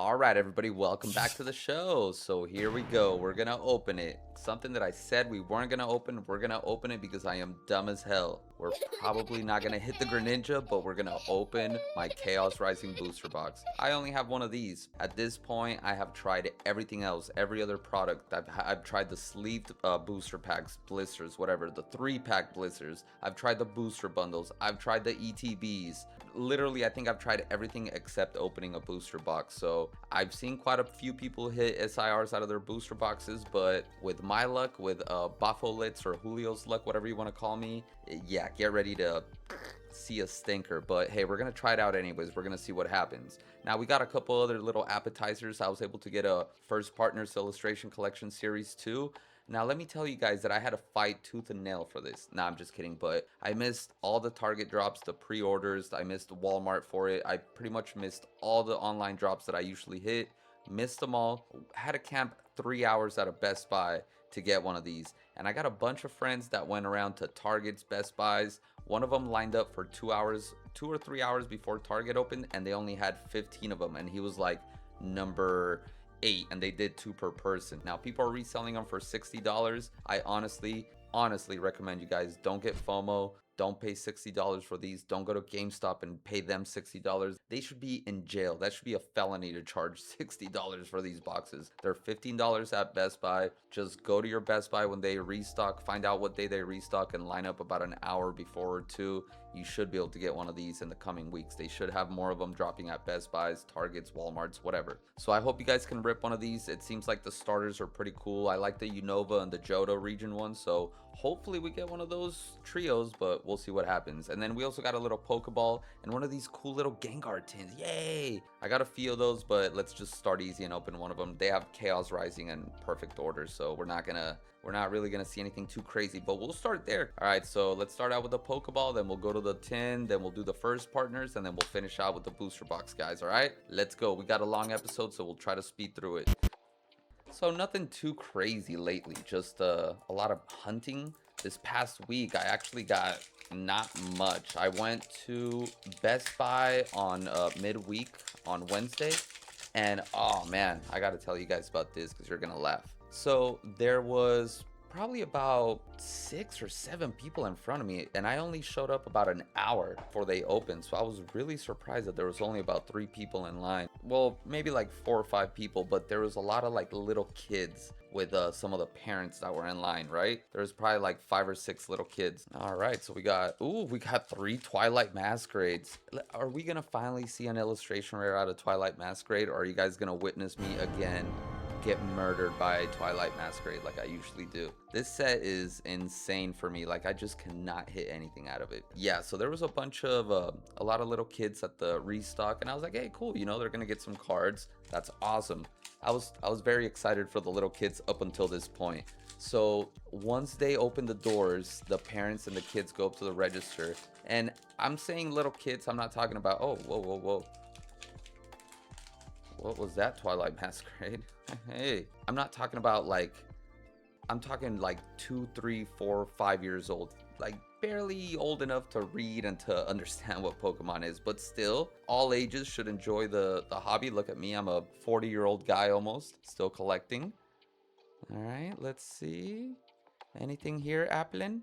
All right, everybody, welcome back to the show. So here we go. We're gonna open it. Something that I said we weren't gonna open. We're gonna open it because I am dumb as hell. We're probably not gonna hit the Greninja, but we're gonna open my Chaos Rising booster box. I only have one of these. At this point, I have tried everything else, every other product. I've tried the sleeved booster packs, blisters, whatever, the 3-pack blisters. I've tried the booster bundles. I've tried the ETBs. Literally, I think I've tried everything except opening a booster box. So I've seen quite a few people hit SIRs out of their booster boxes, but with my luck, with Bafolit's or Julio's luck, whatever you want to call me, yeah, get ready to see a stinker. But hey, we're gonna try it out anyways. We're gonna see what happens. Now we got a couple other little appetizers. I was able to get a First Partners Illustration Collection Series 2. Now, let me tell you guys that I had to fight tooth and nail for this. Nah, I'm just kidding, but I missed all the Target drops, the pre-orders. I missed Walmart for it. I pretty much missed all the online drops that I usually hit. Missed them all. Had to camp 3 hours at a Best Buy to get one of these. And I got a bunch of friends that went around to Target's, Best Buys. One of them lined up for 2 hours, 2 or 3 hours before Target opened, and they only had 15 of them. And he was like number 8, and they did 2 per person. Now people are reselling them for $60. I honestly recommend you guys don't get FOMO. Don't pay $60 for these. Don't go to GameStop and pay them $60. They should be in jail. That should be a felony to charge $60 for these boxes. They're $15 at Best Buy. Just go to your Best Buy when they restock, find out what day they restock, and line up about an hour before or 2. You should be able to get one of these in the coming weeks. They should have more of them dropping at Best Buys, Targets, Walmarts, whatever. So I hope you guys can rip one of these. It seems like the starters are pretty cool. I like the Unova and the Johto region one, so hopefully we get one of those trios, but we'll see what happens. And then we also got a little Pokeball and one of these cool little Gengar tins. Yay! I got a few of those, but let's just start easy and open one of them. They have Chaos Rising in perfect order, so we're not really gonna see anything too crazy, but we'll start there. All right, so let's start out with the Pokeball, then we'll go to the tin, then we'll do the first partners, and then we'll finish out with the booster box, guys. All right, let's go. We got a long episode, so we'll try to speed through it. So nothing too crazy lately, just a lot of hunting. This past week, I actually got not much. I went to Best Buy on midweek on Wednesday, and oh man, I gotta tell you guys about this because you're gonna laugh. So there was probably about 6 or 7 people in front of me, and I only showed up about an hour before they opened. So I was really surprised that there was only about 3 people in line. Well, maybe like 4 or 5 people, but there was a lot of like little kids with some of the parents that were in line, right? There was probably like 5 or 6 little kids. All right, so we got 3 Twilight Masquerades. Are we gonna finally see an illustration rare out of Twilight Masquerade, or are you guys gonna witness me again get murdered by Twilight Masquerade like I usually do? This set is insane for me. Like, I just cannot hit anything out of it. Yeah, so there was a bunch of a lot of little kids at the restock, and I was like, hey, cool, you know, they're gonna get some cards. That's awesome. I was very excited for the little kids up until this point. So once they open the doors, the parents and the kids go up to the register, and I'm saying little kids, I'm not talking about, oh, whoa, what was that, Twilight Masquerade? Hey, I'm not talking about like, I'm talking like 2, 3, 4, 5 years old, like barely old enough to read and to understand what Pokemon is, but still, all ages should enjoy the hobby. Look at me, I'm a 40-year-old guy almost, still collecting. All right, let's see. Anything here, Applin?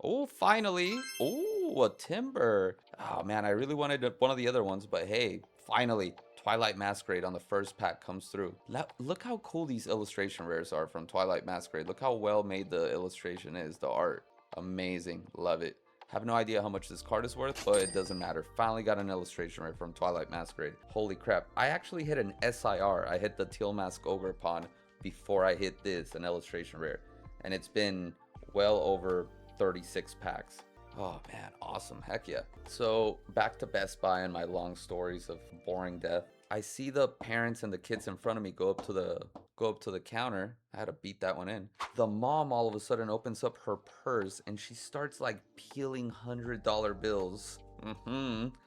Oh, finally. Oh, a Timber. Oh man, I really wanted one of the other ones, but hey, finally. Twilight Masquerade on the first pack comes through. Look how cool these illustration rares are from Twilight Masquerade. Look how well made the illustration is, the art. Amazing, love it. Have no idea how much this card is worth, but it doesn't matter. Finally got an illustration rare from Twilight Masquerade. Holy crap, I actually hit an SIR. I hit the Teal Mask Ogre Pond before I hit this, an illustration rare. And it's been well over 36 packs. Oh man, awesome, heck yeah. So back to Best Buy and my long stories of boring death. I see the parents and the kids in front of me go up to the counter. I had to beat that one in. The mom all of a sudden opens up her purse and she starts like peeling $100 bills.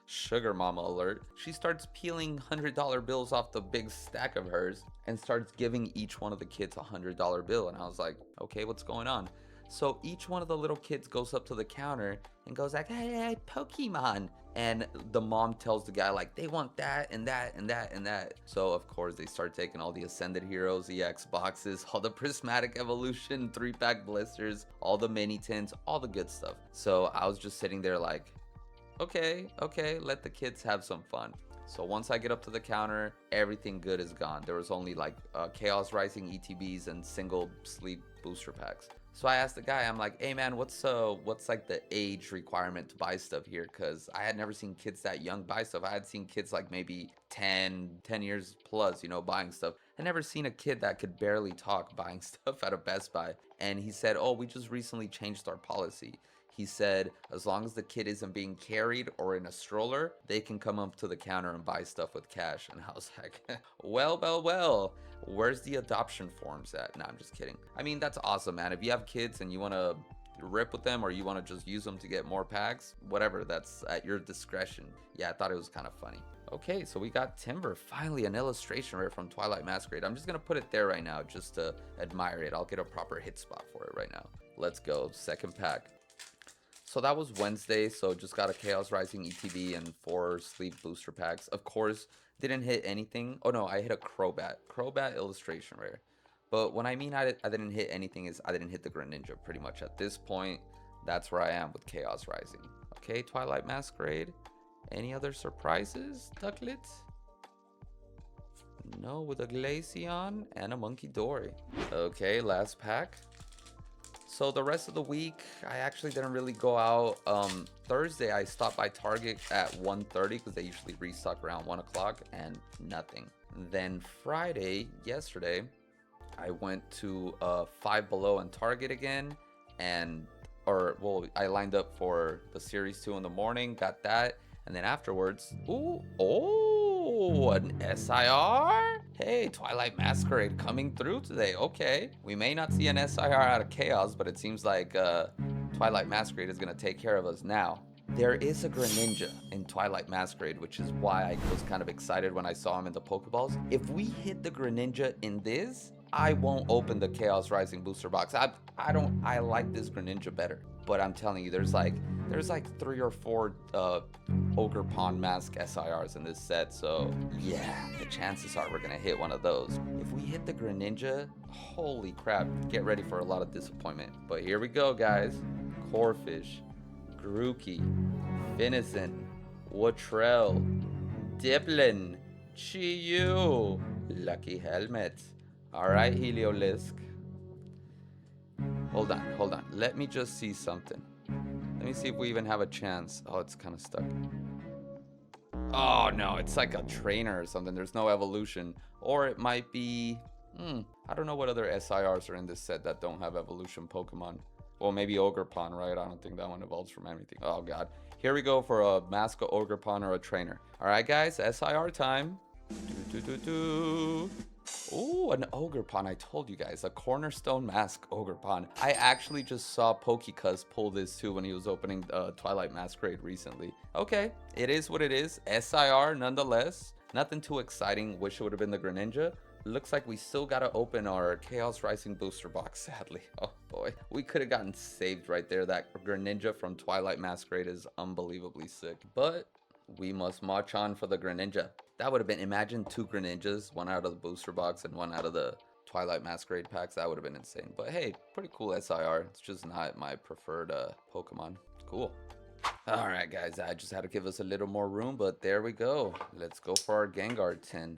Sugar mama alert. She starts peeling $100 bills off the big stack of hers and starts giving each one of the kids a $100 bill. And I was like, okay, what's going on? So each one of the little kids goes up to the counter and goes like, hey, Pokemon. And the mom tells the guy, like, they want that and that and that and that. So of course they start taking all the Ascended Heroes EX boxes, all the Prismatic Evolution 3-pack blisters, all the mini tins, all the good stuff. So I was just sitting there like, okay, let the kids have some fun. So once I get up to the counter, everything good is gone. There was only like Chaos Rising ETBs and single sleep booster packs. So I asked the guy, I'm like, hey man, what's like the age requirement to buy stuff here? Cause I had never seen kids that young buy stuff. I had seen kids like maybe 10 years plus, you know, buying stuff. I never seen a kid that could barely talk buying stuff at a Best Buy. And he said, oh, we just recently changed our policy. He said, as long as the kid isn't being carried or in a stroller, they can come up to the counter and buy stuff with cash. And I was like, well, where's the adoption forms at? No, I'm just kidding. I mean, that's awesome, man. If you have kids and you want to rip with them or you want to just use them to get more packs, whatever, that's at your discretion. Yeah, I thought it was kind of funny. Okay, so we got Timber, finally an illustration rare from Twilight Masquerade. I'm just gonna put it there right now just to admire it. I'll get a proper hit spot for it right now. Let's go, second pack. So that was Wednesday, so just got a Chaos Rising ETB and 4 sleep booster packs. Of course, didn't hit anything. Oh no, I hit a Crobat illustration rare. But when I mean I didn't hit anything is I didn't hit the Greninja pretty much at this point. That's where I am with Chaos Rising. Okay, Twilight Masquerade. Any other surprises, Ducklet? No, with a Glaceon and a Monkey Dory. Okay, last pack. So the rest of the week, I actually didn't really go out. Thursday, I stopped by Target at 1:30 because they usually restock around 1 o'clock and nothing. Then Friday, yesterday, I went to Five Below and Target again. I lined up for the Series 2 in the morning, got that. And then afterwards, an SIR? Hey, Twilight Masquerade coming through today. Okay, we may not see an SIR out of Chaos, but it seems like Twilight Masquerade is going to take care of us now. There is a Greninja in Twilight Masquerade, which is why I was kind of excited when I saw him in the Pokeballs. If we hit the Greninja in this, I won't open the Chaos Rising booster box. I like this Greninja better. But I'm telling you, there's like 3 or 4 Ogre Pond Mask SIRs in this set, so yeah, the chances are we're gonna hit one of those. If we hit the Greninja, holy crap, get ready for a lot of disappointment. But here we go, guys. Corphish, Grookey, Finnison, Watrell, Diplin, Chiyu, Lucky Helmet. Alright, Heliolisk. Hold on. Let me just see something. Let me see if we even have a chance. Oh, it's kind of stuck. Oh, no, it's like a trainer or something. There's no evolution. Or it might be... I don't know what other SIRs are in this set that don't have evolution Pokemon. Well, maybe Ogerpon, right? I don't think that one evolves from anything. Oh, God. Here we go for a Mask of Ogerpon or a trainer. All right, guys, SIR time. Ooh, an Ogerpon. I told you guys, a Cornerstone Mask Ogerpon. I actually just saw Pokecuz pull this too when he was opening Twilight Masquerade recently. Okay, it is what it is. SIR nonetheless. Nothing too exciting. Wish it would have been the Greninja. Looks like we still gotta open our Chaos Rising booster box, sadly. Oh boy, we could have gotten saved right there. That Greninja from Twilight Masquerade is unbelievably sick. But we must march on for the Greninja. That would have been, imagine 2 Greninjas, one out of the booster box and one out of the Twilight Masquerade packs. That would have been insane. But hey, pretty cool SIR. It's just not my preferred Pokemon. Cool. All right, guys, I just had to give us a little more room, but there we go. Let's go for our Gengar tin.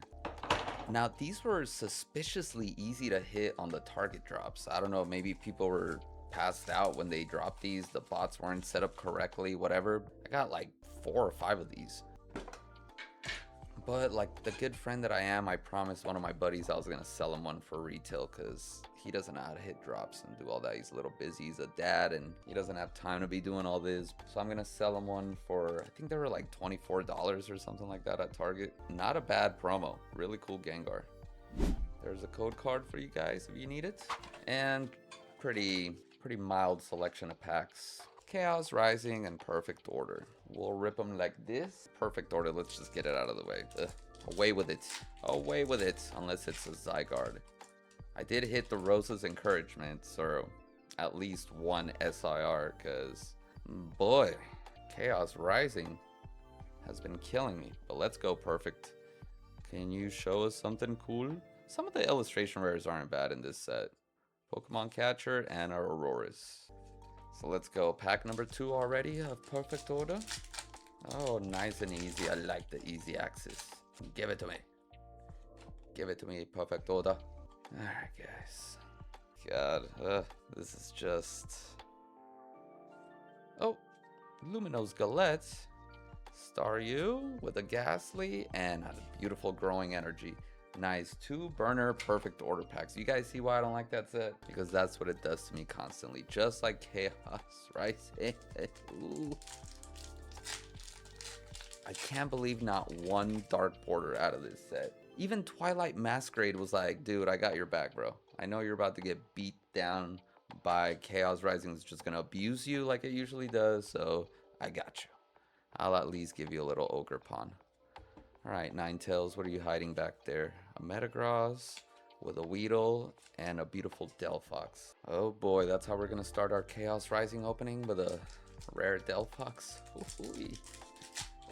Now, these were suspiciously easy to hit on the target drops. I don't know, maybe people were passed out when they dropped these. The bots weren't set up correctly, whatever. I got like 4 or 5 of these. But like the good friend that I am, I promised one of my buddies I was gonna sell him one for retail because he doesn't know how to hit drops and do all that. He's a little busy, he's a dad, and he doesn't have time to be doing all this. So I'm gonna sell him one for, I think they were like $24 or something like that at Target. Not a bad promo. Really cool Gengar. There's a code card for you guys if you need it. And pretty mild selection of packs. Chaos Rising and Perfect Order. We'll rip them like this. Perfect Order, let's just get it out of the way. Ugh. Away with it. Away with it, unless it's a Zygarde. I did hit the Rose's Encouragement, so at least one SIR, because, boy, Chaos Rising. has been killing me. But let's go, perfect. Can you show us something cool? Some of the illustration rares aren't bad in this set. Pokemon Catcher and our Auroras. So let's go. Pack number 2 already of perfect order. Oh, nice and easy. I like the easy access. Give it to me. Give it to me, perfect order. Alright, guys. God, this is just... Oh, Luminous Galette. Staryu with a Ghastly and a beautiful Growing Energy. Nice. 2 burner perfect order packs. You guys see why I don't like that set? Because that's what it does to me constantly. Just like Chaos, right? Ooh. I can't believe not one Dark Border out of this set. Even Twilight Masquerade was like, dude, I got your back, bro. I know you're about to get beat down by Chaos Rising. It's just gonna abuse you like it usually does, so I got you. I'll at least give you a little Ogre Pawn. Alright, Ninetales, what are you hiding back there? A Metagross with a Weedle and a beautiful Delphox. Oh boy, that's how we're gonna start our Chaos Rising opening, with a rare Delphox.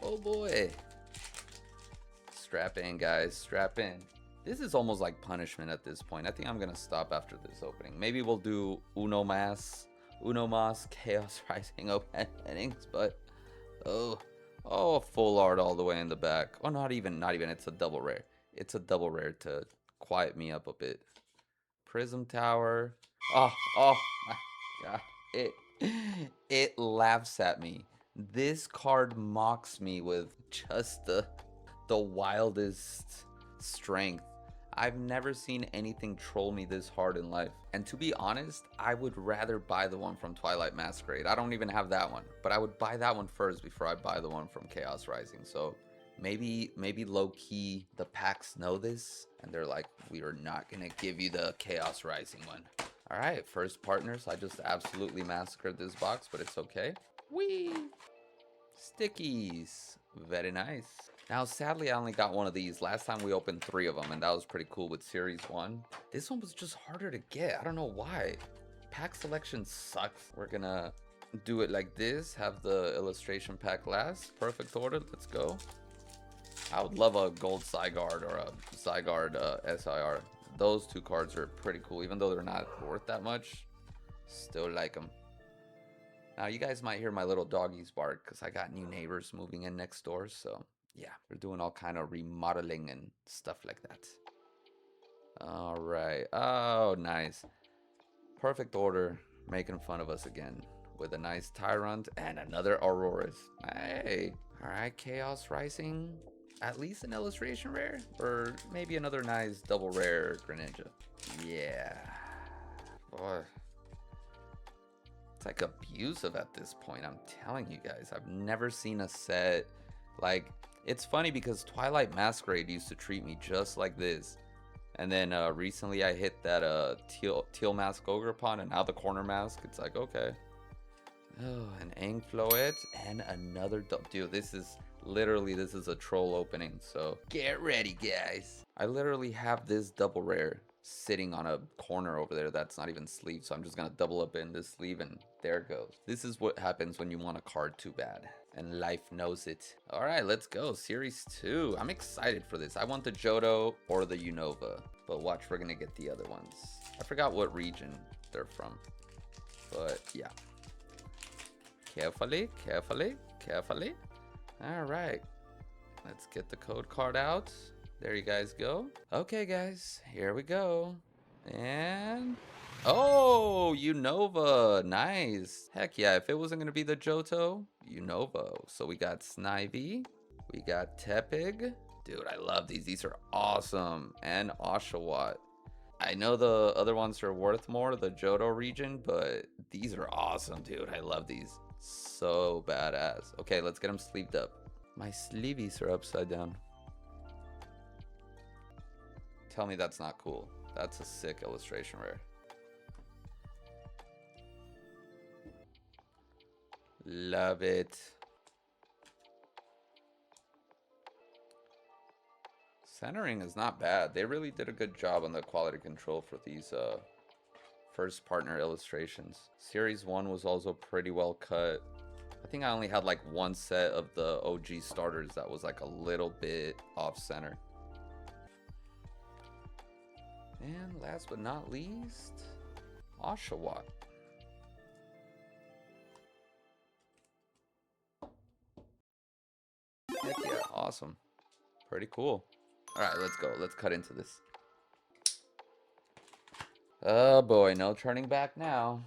Oh boy. Strap in, guys, strap in. This is almost like punishment at this point. I think I'm gonna stop after this opening. Maybe we'll do Uno Mas Chaos Rising openings, but oh, full art all the way in the back. Oh, not even, it's a double rare. It's a double rare to quiet me up a bit. Prism Tower. Oh my god. It laughs at me. This card mocks me with just the wildest strength. I've never seen anything troll me this hard in life. And to be honest, I would rather buy the one from Twilight Masquerade. I don't even have that one, but I would buy that one first before I buy the one from Chaos Rising. So maybe low-key the packs know this and they're like, we are not gonna give you the Chaos Rising one. All right, first partners. I just absolutely massacred this box, but it's okay. Whee! Stickies. Very nice. Now, sadly, I only got one of these. Last time we opened 3 of them, and that was pretty cool with Series 1. This one was just harder to get. I don't know why. Pack selection sucks. We're gonna do it like this. Have the illustration pack last. Perfect order. Let's go. I would love a gold Zygarde or a Zygarde SIR. Those 2 cards are pretty cool, even though they're not worth that much. Still like them. Now, you guys might hear my little doggies bark because I got new neighbors moving in next door, so... yeah, we're doing all kind of remodeling and stuff like that. All right. Oh, nice. Perfect order. Making fun of us again with a nice Tyrant and another Auroras. Hey. All right, Chaos Rising. At least an illustration rare, or maybe another nice double rare Greninja. Yeah. Boy. It's like abusive at this point. I'm telling you guys, I've never seen a set like... It's funny because Twilight Masquerade used to treat me just like this. And then recently I hit that teal mask Ogre Pawn, and now the corner mask. It's like, okay. Oh, an Aangfloet and another... Dude, this is a troll opening. So get ready, guys. I literally have this double rare sitting on a corner over there that's not even sleeved. So I'm just going to double up in this sleeve, and there it goes. This is what happens when you want a card too bad. And life knows it. All right, let's go. Series 2. I'm excited for this. I want the Johto or the Unova. But watch, we're going to get the other ones. I forgot what region they're from. But yeah. Carefully, carefully, carefully. All right. Let's get the code card out. There you guys go. Okay, guys. Here we go. And... oh, Unova. Nice. Heck yeah, if it wasn't going to be the Johto, Unova. So we got Snivy. We got Tepig. Dude, I love these. These are awesome. And Oshawott. I know the other ones are worth more, the Johto region, but these are awesome, dude. I love these. So badass. Okay, let's get them sleeved up. My sleevies are upside down. Tell me that's not cool. That's a sick illustration rare. Love it. Centering is not bad. They really did a good job on the quality control for these first partner illustrations. Series 1 was also pretty well cut. I think I only had like one set of the OG starters that was like a little bit off center. And last but not least, Oshawott. Heck yeah, awesome. Pretty cool. Alright, let's go. Let's cut into this. Oh boy, no turning back now.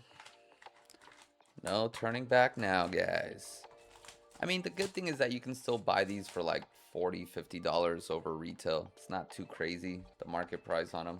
No turning back now, guys. I mean, the good thing is that you can still buy these for like $40, $50 over retail. It's not too crazy, the market price on them.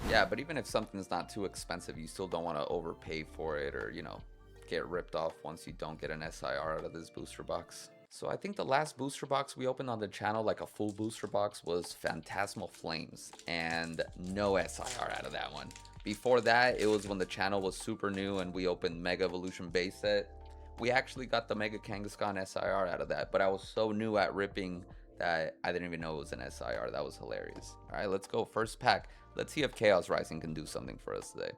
Yeah, but even if something's not too expensive, you still don't want to overpay for it or, you know, get ripped off once you don't get an SIR out of this booster box. So I think the last booster box we opened on the channel, like a full booster box, was Phantasmal Flames, and no SIR out of that one. Before that, it was when the channel was super new and we opened Mega Evolution base set. We actually got the Mega Kangaskhan SIR out of that, but I was so new at ripping that I didn't even know it was an SIR. That was hilarious. All right, let's go. First pack. Let's see if Chaos Rising can do something for us today.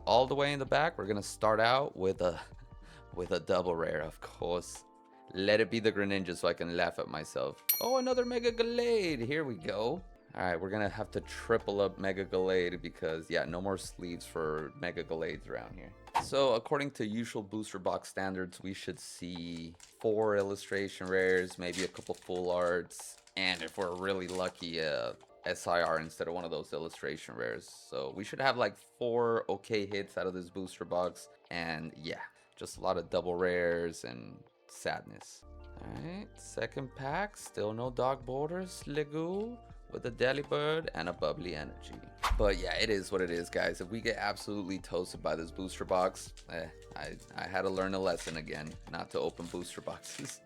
All the way in the back, we're gonna start out with a double rare, of course. Let it be the Greninja so I can laugh at myself. Oh, another Mega Gallade. Here we go. All right, we're gonna have to triple up Mega Gallade because, yeah, no more sleeves for Mega Gallades around here. So according to usual booster box standards, we should see 4 illustration rares, maybe a couple full arts, and if we're really lucky, SIR instead of one of those illustration rares. So we should have like 4 okay hits out of this booster box, and yeah, just a lot of double rares and sadness. All right, second pack, still no Dark Borders, Legoo with a Delibird and a Bubbly Energy. But yeah, it is what it is, guys. If we get absolutely toasted by this booster box, I had to learn a lesson again, not to open booster boxes.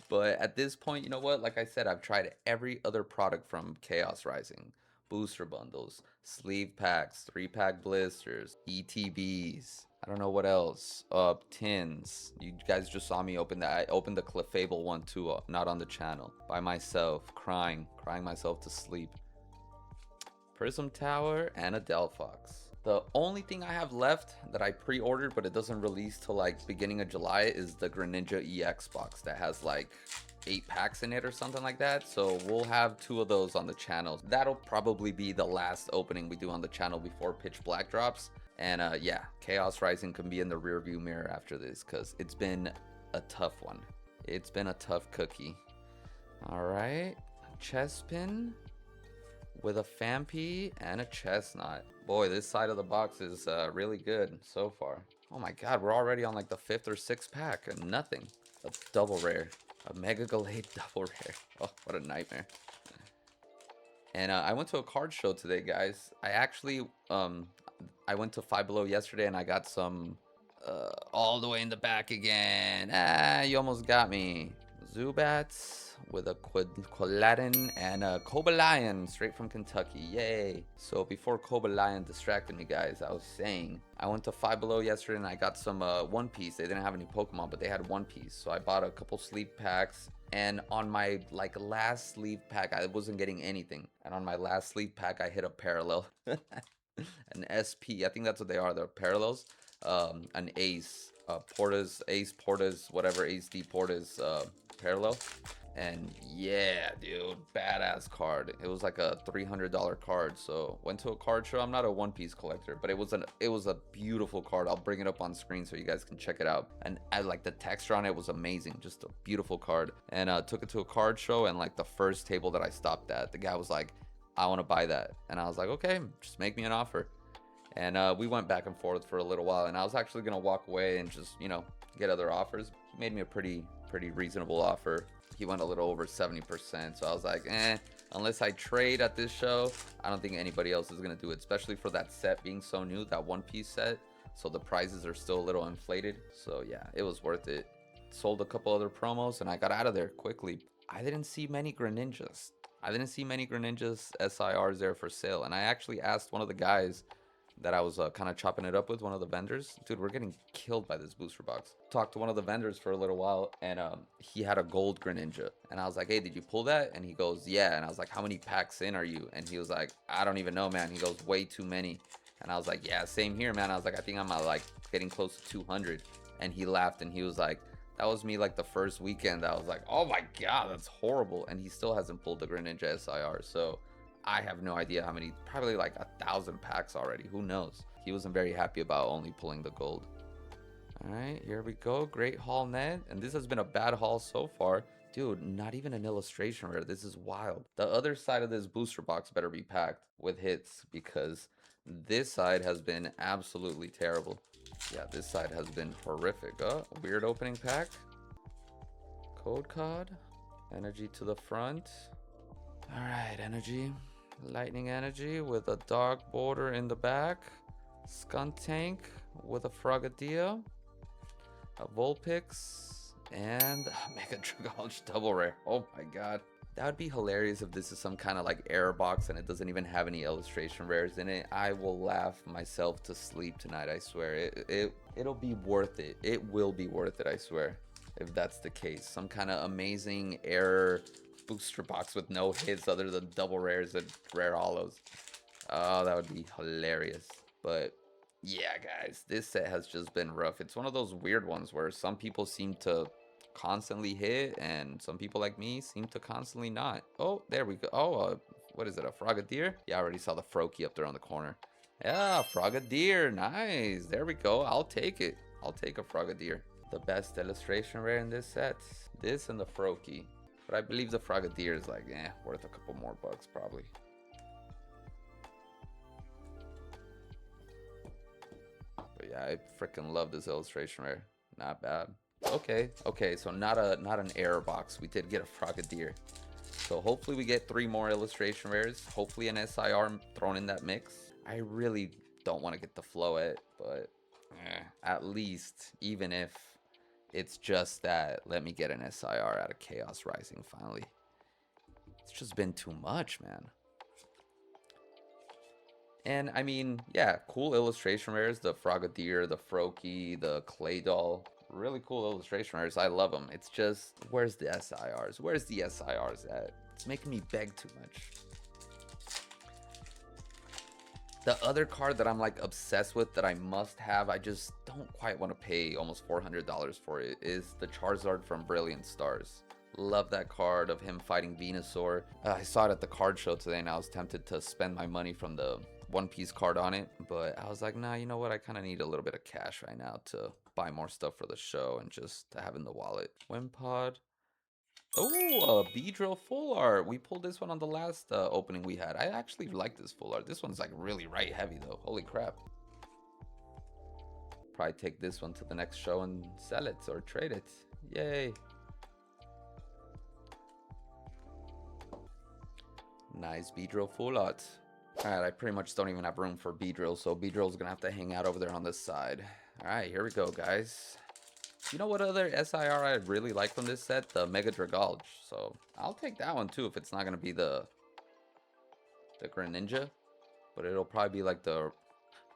But at this point, you know what? Like I said, I've tried every other product from Chaos Rising. Booster bundles, sleeve packs, 3-pack blisters, ETBs. I don't know what else. Tins. You guys just saw me open that. I opened the Clefable one too, not on the channel. By myself, crying myself to sleep. Prism Tower and a Delphox. The only thing I have left that I pre-ordered but it doesn't release till like beginning of July is the Greninja EX box that has like 8 packs in it or something like that. So we'll have 2 of those on the channel. That'll probably be the last opening we do on the channel before Pitch Black drops. And yeah, Chaos Rising can be in the rearview mirror after this because it's been a tough one. It's been a tough cookie. All right, Chespin with a Phanpy and a Chestnut. Boy, this side of the box is really good so far. Oh my god, we're already on like the 5th or 6th pack and nothing. A double rare. A Mega Gallade double rare. Oh, what a nightmare. And I went to a card show today, guys. I actually, I went to Five Below yesterday and I got some, all the way in the back again. Ah, you almost got me. Zubats with a Quilladin and a Cobalion straight from Kentucky. Yay. So before Cobalion distracted me, guys, I was saying I went to Five Below yesterday and I got some One Piece. They didn't have any Pokemon, but they had One Piece. So I bought a couple sleeve packs. And on my like last sleeve pack, I wasn't getting anything. And on my last sleeve pack, I hit a parallel. An SP. I think that's what they are. They're parallels. An Ace. Portas, Ace, Portas, whatever, Ace D Portas parallel. And yeah, dude, badass card. It was like a $300 card. So went to a card show. I'm not a One Piece collector, but it was a beautiful card. I'll bring it up on screen so you guys can check it out. And I like the texture on it was amazing. Just a beautiful card. And took it to a card show, and like the first table that I stopped at, the guy was like, I want to buy that. And I was like, okay, just make me an offer. And we went back and forth for a little while, and I was actually gonna walk away and just, you know, get other offers. He made me a pretty reasonable offer. He went a little over 70%, so I was like, unless I trade at this show, I don't think anybody else is gonna do it, especially for that set being so new, that One Piece set. So the prices are still a little inflated. So yeah, it was worth it. Sold a couple other promos, and I got out of there quickly. I didn't see many Greninjas. SIRs there for sale, and I actually asked one of the guys that I was kind of chopping it up with, one of the vendors. Dude, we're getting killed by this booster box. Talked to one of the vendors for a little while, and he had a gold Greninja. And I was like, hey, did you pull that? And he goes, yeah. And I was like, how many packs in are you? And he was like, I don't even know, man. He goes, way too many. And I was like, yeah, same here, man. I was like, I think I'm like getting close to 200. And he laughed and he was like, that was me like the first weekend. I was like, oh my God, that's horrible. And he still hasn't pulled the Greninja SIR. So I have no idea how many, probably like 1,000 packs already. Who knows? He wasn't very happy about only pulling the gold. All right, here we go. Great haul net. And this has been a bad haul so far. Dude, not even an illustration rare. This is wild. The other side of this booster box better be packed with hits because this side has been absolutely terrible. Yeah, this side has been horrific. Oh, weird opening pack. Code card. Energy to the front. All right, energy. Lightning energy with a dark border in the back. Skuntank with a Frogadier. A Vulpix. And a Mega Dragalge double rare. Oh my God. That would be hilarious if this is some kind of like error box and it doesn't even have any illustration rares in it. I will laugh myself to sleep tonight, I swear. It'll be worth it. It will be worth it, I swear, if that's the case. Some kind of amazing error booster box with no hits other than double rares and rare hollows. Oh, that would be hilarious. But yeah, guys, this set has just been rough. It's one of those weird ones where some people seem to constantly hit and some people like me seem to constantly not. Oh, there we go. Oh, what is it, a Frogadier? Yeah, I already saw the Froakie up there on the corner. Yeah, Frogadier, nice. There we go. I'll take it. I'll take a Frogadier. The best illustration rare in this set, this and the Froakie. But I believe the Frogadier is like, worth a couple more bucks probably. But yeah, I freaking love this illustration rare. Not bad. Okay, so not an error box. We did get a Frogadier. So hopefully we get 3 more illustration rares. Hopefully an SIR thrown in that mix. I really don't want to get the Floette, but at least, even if it's just that, let me get an SIR out of Chaos Rising finally. It's just been too much, man. And I mean, yeah, cool illustration rares. The Frogadier, the Froakie, the Clay Doll. Really cool illustration rares. I love them. It's just, where's the SIRs? Where's the SIRs at? It's making me beg too much. The other card that I'm like obsessed with that I must have, I just don't quite want to pay almost $400 for it, is the Charizard from Brilliant Stars. Love that card of him fighting Venusaur. I saw it at the card show today and I was tempted to spend my money from the One Piece card on it, but I was like, nah, you know what? I kind of need a little bit of cash right now to buy more stuff for the show and just to have in the wallet. Wimpod. Oh, a Beedrill full art. We pulled this one on the last opening we had. I actually like this full art. This one's like really right heavy though. Holy crap. Probably take this one to the next show and sell it or trade it. Yay. Nice Beedrill full art. Alright, I pretty much don't even have room for Beedrill, so Beedrill's gonna have to hang out over there on this side. Alright, here we go, guys. You know what other SIR I really like from this set? The Mega Dragalge. So I'll take that one too if it's not gonna be the Greninja. But it'll probably be like the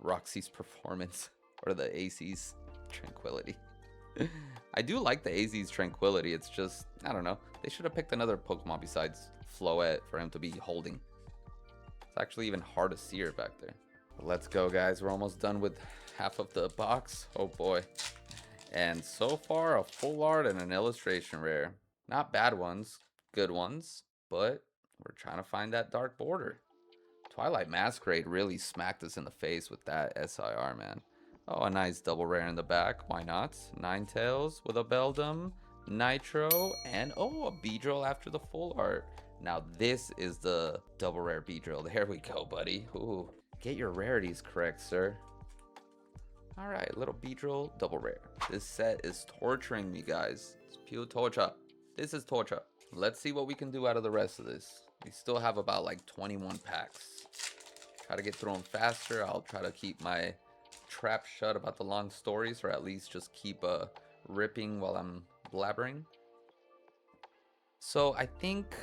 Roxy's Performance or the AC's Tranquility. I do like the AZ's Tranquility. It's just, I don't know. They should have picked another Pokemon besides Floette for him to be holding. It's actually even hard to see her back there. Let's go, guys. We're almost done with half of the box. Oh boy. And so far, a full art and an illustration rare. Not bad ones, good ones, but we're trying to find that dark border. Twilight Masquerade really smacked us in the face with that SIR, man. Oh, a nice double rare in the back. Why not? Ninetales with a Beldum, Nitro, and oh, a Beedrill after the full art. Now this is the double rare Beedrill. There we go, buddy. Ooh, get your rarities correct, sir. All right, little Beedrill double rare. This set is torturing me, guys. It's pure torture. This is torture. Let's see what we can do out of the rest of this. We still have about like 21 packs. Try to get through them faster. I'll try to keep my trap shut about the long stories, or at least just keep ripping while I'm blabbering. So I think,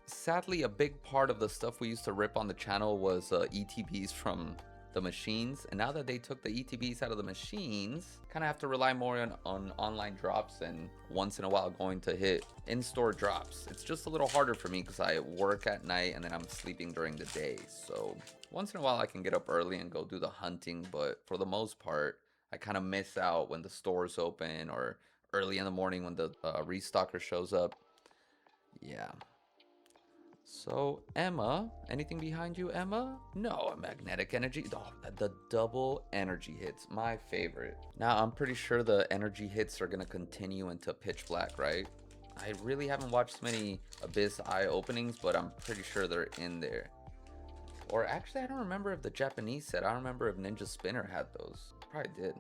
sadly, a big part of the stuff we used to rip on the channel was ETBs from the machines. And now that they took the ETBs out of the machines, kind of have to rely more on online drops and once in a while going to hit in-store drops. It's just a little harder for me because I work at night and then I'm sleeping during the day. So once in a while I can get up early and go do the hunting, but for the most part, I kind of miss out when the stores open or early in the morning when the restocker shows up. Yeah. So Emma, anything behind you, Emma? No, a magnetic energy. Oh, the double energy hits, my favorite. Now I'm pretty sure the energy hits are gonna continue into pitch black, right? I really haven't watched many Abyss Eye openings, but I'm pretty sure they're in there. Or actually, I don't remember if the Japanese set. I don't remember if Ninja Spinner had those. Probably did.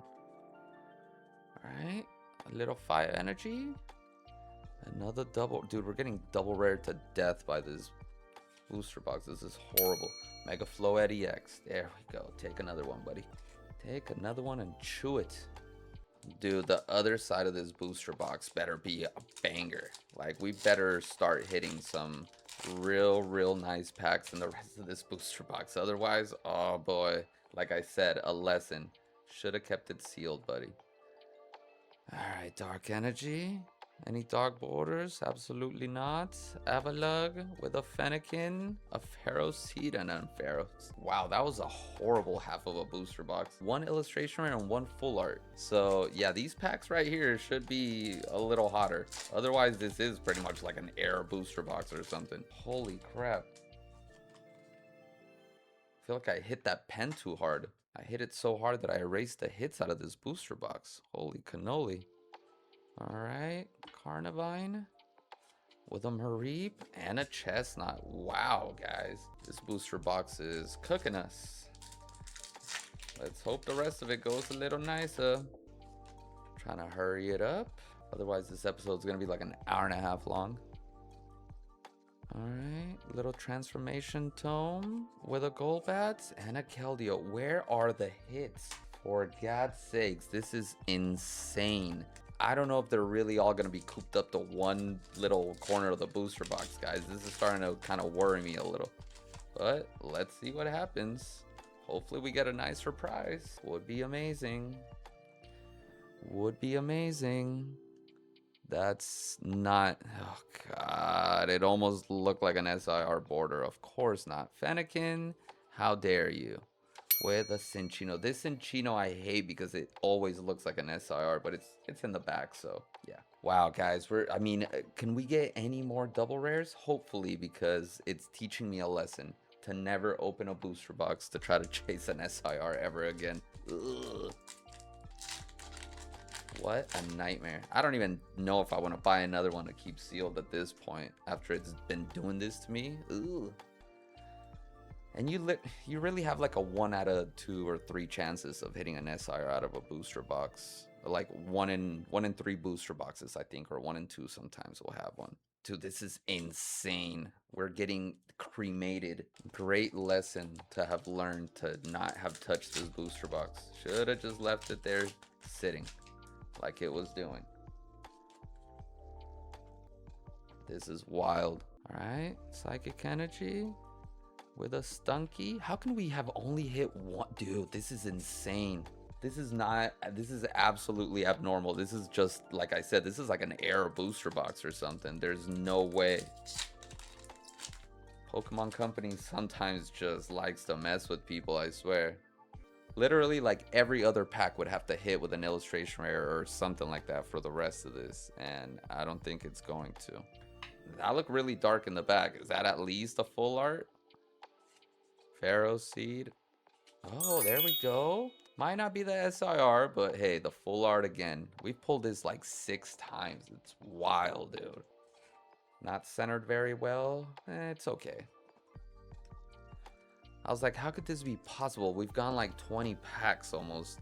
All right, a little fire energy. Another double. Dude, we're getting double rare to death by this booster box. This is horrible. Mega Float EX. There we go. Take another one, buddy. Take another one and chew it. Dude, the other side of this booster box better be a banger. Like, we better start hitting some real nice packs in the rest of this booster box. Otherwise, oh boy. Like I said, a lesson. Should have kept it sealed, buddy. Alright, Dark Energy. Any dark borders? Absolutely not. Avalug with a Fennekin, a Pharaoh Seed, and an Pharaoh. Wow, that was a horrible half of a booster box. One illustration rare and one full art. So yeah, these packs right here should be a little hotter. Otherwise, this is pretty much like an air booster box or something. Holy crap. I feel like I hit that pen too hard. I hit it so hard that I erased the hits out of this booster box. Holy cannoli. Alright, Carnivine with a Mareep and a Chestnut. Wow, guys. This booster box is cooking us. Let's hope the rest of it goes a little nicer. Trying to hurry it up. Otherwise, this episode is going to be like an hour and a half long. Alright, little transformation tome with a Golbat and a Keldeo. Where are the hits? For God's sakes, this is insane. I don't know if they're really all going to be cooped up to one little corner of the booster box, guys. This is starting to kind of worry me a little. But let's see what happens. Hopefully we get a nice surprise. Would be amazing. Would be amazing. That's not... Oh, God. It almost looked like an SIR border. Of course not. Fennekin, how dare you? With a Cinchino. This Cinchino I hate because it always looks like an SIR, but it's in the back, so yeah. Wow, guys, I mean, can we get any more double rares? Hopefully, because it's teaching me a lesson to never open a booster box to try to chase an SIR ever again. Ugh. What a nightmare. I don't even know if I want to buy another one to keep sealed at this point after it's been doing this to me. Ugh. And you really have like a 1 out of 2 or 3 chances of hitting an SIR out of a booster box. Like 1 in 3 booster boxes, I think, or 1 in 2 sometimes we'll have one. Dude, this is insane. We're getting cremated. Great lesson to have learned to not have touched this booster box. Should have just left it there sitting like it was doing. This is wild. All right, Psychic Energy with a Stunky. How can we have only hit one? Dude, this is insane. This is absolutely abnormal. This is just, like I said, this is like an air booster box or something. There's no way. Pokemon Company sometimes just likes to mess with people, I swear. Literally, like every other pack would have to hit with an illustration rare or something like that for the rest of this, and I don't think it's going to. That look really dark in the back. Is that at least a full art? Pharaoh Seed. Oh, there we go. Might not be the SIR, but hey, the full art again. We've pulled this like 6 times. It's wild, dude. Not centered very well. It's okay. I was like, how could this be possible? We've gone like 20 packs almost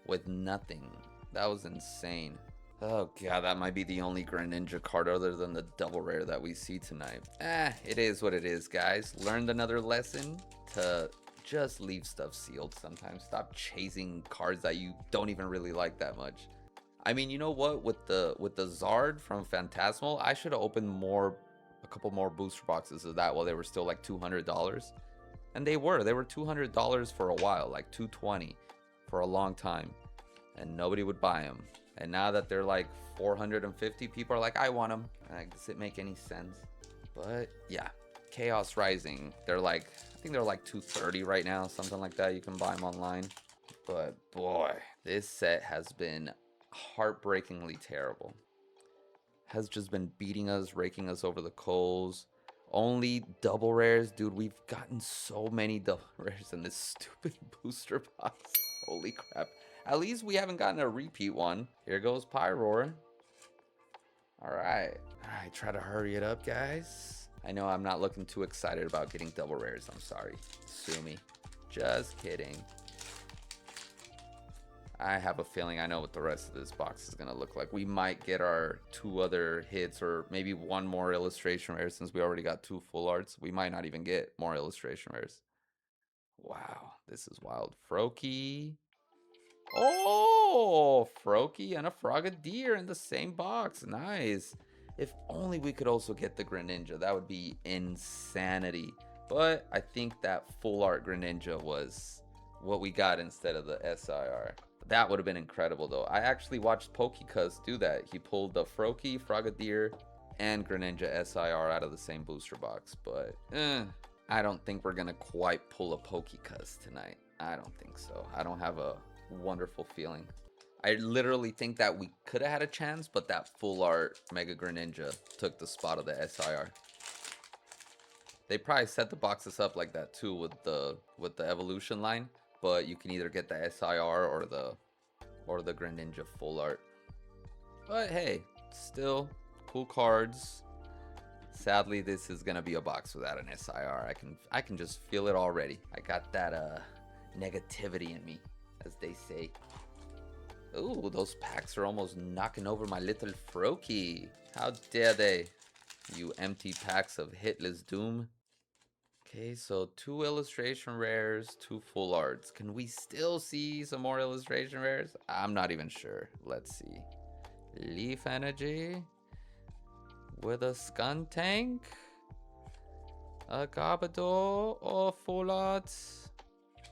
with nothing. That was insane. Oh god, that might be the only Greninja card other than the double rare that we see tonight. It is what it is, guys. Learned another lesson to just leave stuff sealed sometimes. Stop chasing cards that you don't even really like that much. I mean, you know what? With the Zard from Phantasmal, I should have opened a couple more booster boxes of that while they were still like $200. And they were $200 for a while, like 220 for a long time. And nobody would buy them. And now that they're like 450, people are like, I want them. Like, does it make any sense? But yeah, Chaos Rising. They're like, I think they're like 230 right now, something like that. You can buy them online. But boy, this set has been heartbreakingly terrible. Has just been beating us, raking us over the coals. Only double rares. Dude, we've gotten so many double rares in this stupid booster box. Holy crap. At least we haven't gotten a repeat one. Here goes Pyroar. Alright. Alright, try to hurry it up, guys. I know I'm not looking too excited about getting double rares. I'm sorry. Sue me. Just kidding. I have a feeling I know what the rest of this box is going to look like. We might get our 2 other hits or maybe 1 more illustration rare since we already got 2 full arts. We might not even get more illustration rares. Wow, this is wild. Froakie. Oh, Froakie and a Frogadier in the same box. Nice. If only we could also get the Greninja. That would be insanity. But I think that full art Greninja was what we got instead of the SIR. That would have been incredible, though. I actually watched Pokecuz do that. He pulled the Froakie, Frogadier, and Greninja SIR out of the same booster box. But I don't think we're going to quite pull a Pokecuz tonight. I don't think so. I don't have a wonderful feeling. I literally think that we could have had a chance, but that full art Mega Greninja took the spot of the SIR. They probably set the boxes up like that too with the evolution line. But you can either get the SIR or the Greninja full art. But hey, still cool cards. Sadly, this is gonna be a box without an SIR. I can just feel it already. I got that negativity in me, as they say. Ooh, those packs are almost knocking over my little Froakie. How dare they? You empty packs of hitless doom. Okay, so 2 illustration rares, 2 full arts. Can we still see some more illustration rares? I'm not even sure. Let's see. Leaf Energy with a Skuntank, a Garbodor, or full arts.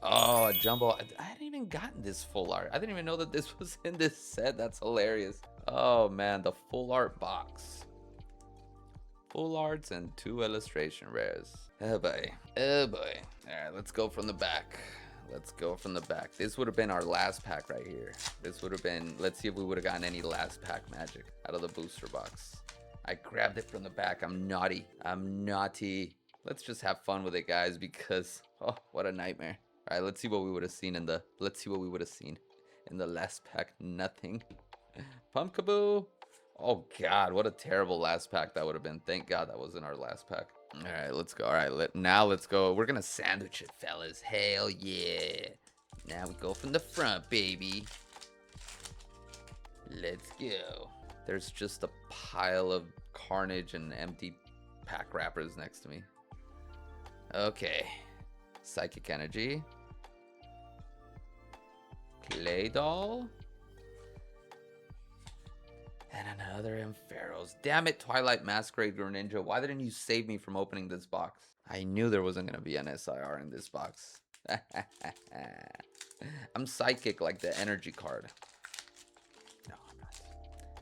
Oh, a Jumbo. I hadn't even gotten this full art. I didn't even know that this was in this set. That's hilarious. Oh man, the full art box. Full arts and 2 illustration rares. Oh boy. Oh boy. Alright, let's go from the back. Let's go from the back. This would have been our last pack right here. This would have been, let's see if we would have gotten any last pack magic out of the booster box. I grabbed it from the back. I'm naughty. I'm naughty. Let's just have fun with it, guys, because oh, what a nightmare. Alright, let's see what we would have seen in the last pack. Nothing. Pumpkaboo. Oh god, what a terrible last pack that would have been. Thank god that wasn't our last pack. All right, let's go. All right, now let's go. We're gonna sandwich it, fellas. Hell yeah. Now we go from the front, baby. Let's go. There's just a pile of carnage and empty pack wrappers next to me. Okay. Psychic Energy. Claydol. And another Ampharos. Damn it, Twilight Masquerade Greninja. Why didn't you save me from opening this box? I knew there wasn't going to be an SIR in this box. I'm psychic like the energy card. No, I'm not.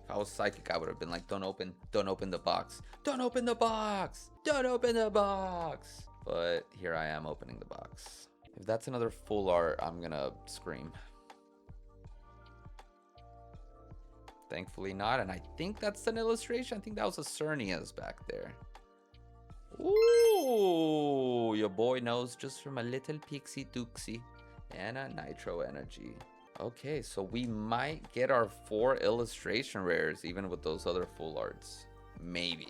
If I was psychic, I would have been like, don't open the box. Don't open the box. Don't open the box. But here I am opening the box. If that's another full art, I'm going to scream. Thankfully not, and I think that's an illustration. I think that was a Cernia's back there. Ooh, your boy knows just from a little Pixie Dooxie and a Nitro Energy. Okay, so we might get our 4 illustration rares even with those other full arts. Maybe.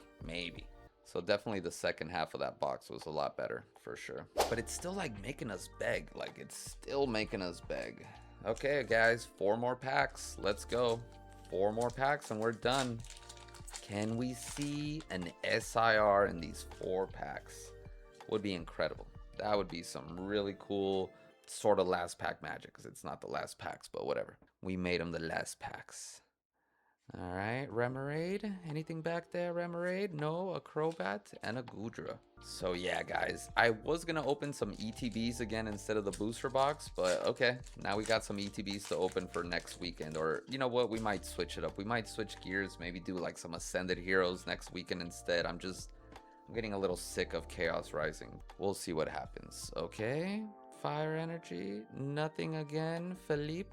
So definitely the second half of that box was a lot better, for sure. But it's still like making us beg. Like, it's still making us beg. Okay, guys, 4 more packs. Let's go. 4 more packs and we're done. Can we see an SIR in these 4 packs? Would be incredible. That would be some really cool sort of last pack magic, because it's not the last packs, but whatever. We made them the last packs. All right, Remoraid. Anything back there, Remoraid? No, a Crobat and a Goodra. So yeah, guys, I was gonna open some ETBs again instead of the booster box, but okay, now we got some ETBs to open for next weekend. Or you know what, we might switch it up. We might switch gears, maybe do like some Ascended Heroes next weekend instead. I'm getting a little sick of Chaos Rising. We'll see what happens. Okay, Fire Energy, nothing again, Philippe.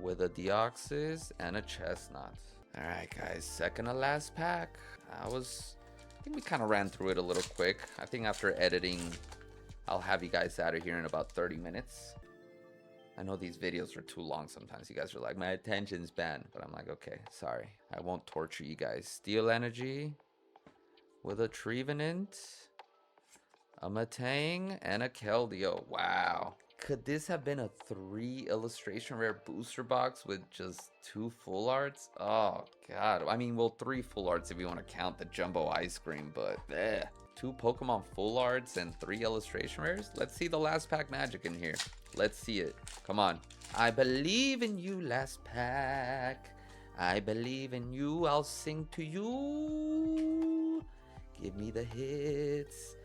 With a Deoxys and a Chestnut. All right, guys, second to last pack. I think we kind of ran through it a little quick. I think after editing, I'll have you guys out of here in about 30 minutes. I know these videos are too long sometimes. You guys are like, my attention span. But I'm like, okay, sorry. I won't torture you guys. Steel Energy with a Trevenant, a Matang, and a Keldeo. Wow. Could this have been a 3 illustration rare booster box with just 2 full arts? Oh, God. I mean, well, 3 full arts if you want to count the jumbo ice cream, but 2 Pokemon full arts and 3 illustration rares? Let's see the last pack magic in here. Let's see it. Come on. I believe in you, last pack. I believe in you. I'll sing to you. Give me the hits.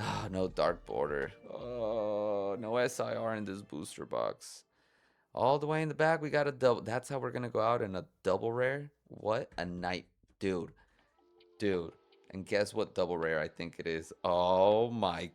Oh, no Dark Border. Oh, no SIR in this booster box. All the way in the back, we got a double. That's how we're going to go out in a double rare? What a night. Dude. Dude. And guess what double rare I think it is? Oh, my.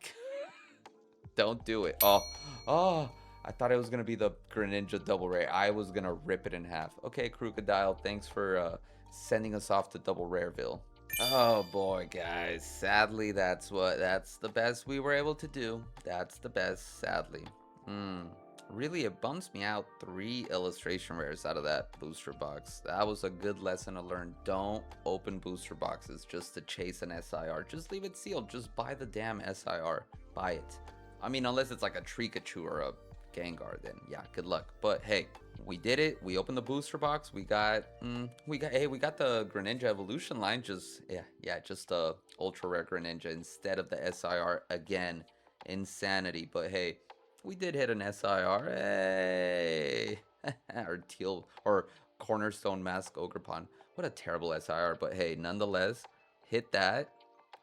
Don't do it. Oh. I thought it was going to be the Greninja double rare. I was going to rip it in half. Okay, Crocodile. Thanks for sending us off to double rareville. Oh boy, guys. Sadly, that's the best we were able to do. That's the best, sadly. Really, it bumps me out 3 illustration rares out of that booster box. That was a good lesson to learn. Don't open booster boxes just to chase an SIR. Just leave it sealed. Just buy the damn SIR. Buy it. I mean, unless it's like a Trikachu or a Gengar, then yeah, good luck. But hey, we did it. We opened the booster box. We got the Greninja evolution line. Just a ultra rare Greninja instead of the SIR again. Insanity. But hey, we did hit an SIR. Hey, or Cornerstone Mask Ogrepon. What a terrible SIR. But hey, nonetheless, hit that.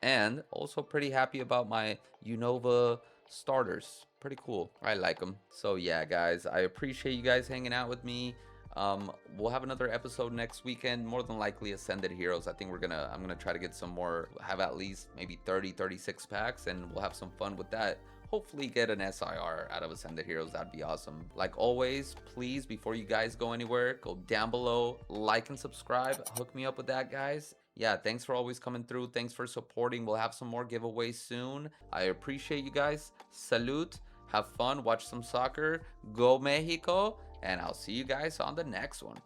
And also pretty happy about my Unova starters. Pretty cool. I like them. So yeah, guys, I appreciate you guys hanging out with me. We'll have another episode next weekend, more than likely Ascended Heroes. I think I'm gonna try to get some more, have at least maybe 36 packs, and we'll have some fun with that. Hopefully get an SIR out of Ascended Heroes. That'd be awesome. Like always, please, before you guys go anywhere, go down below, like and subscribe. Hook me up with that, guys. Yeah, thanks for always coming through. Thanks for supporting. We'll have some more giveaways soon. I appreciate you guys. Salute. Have fun. Watch some soccer. Go Mexico. And I'll see you guys on the next one.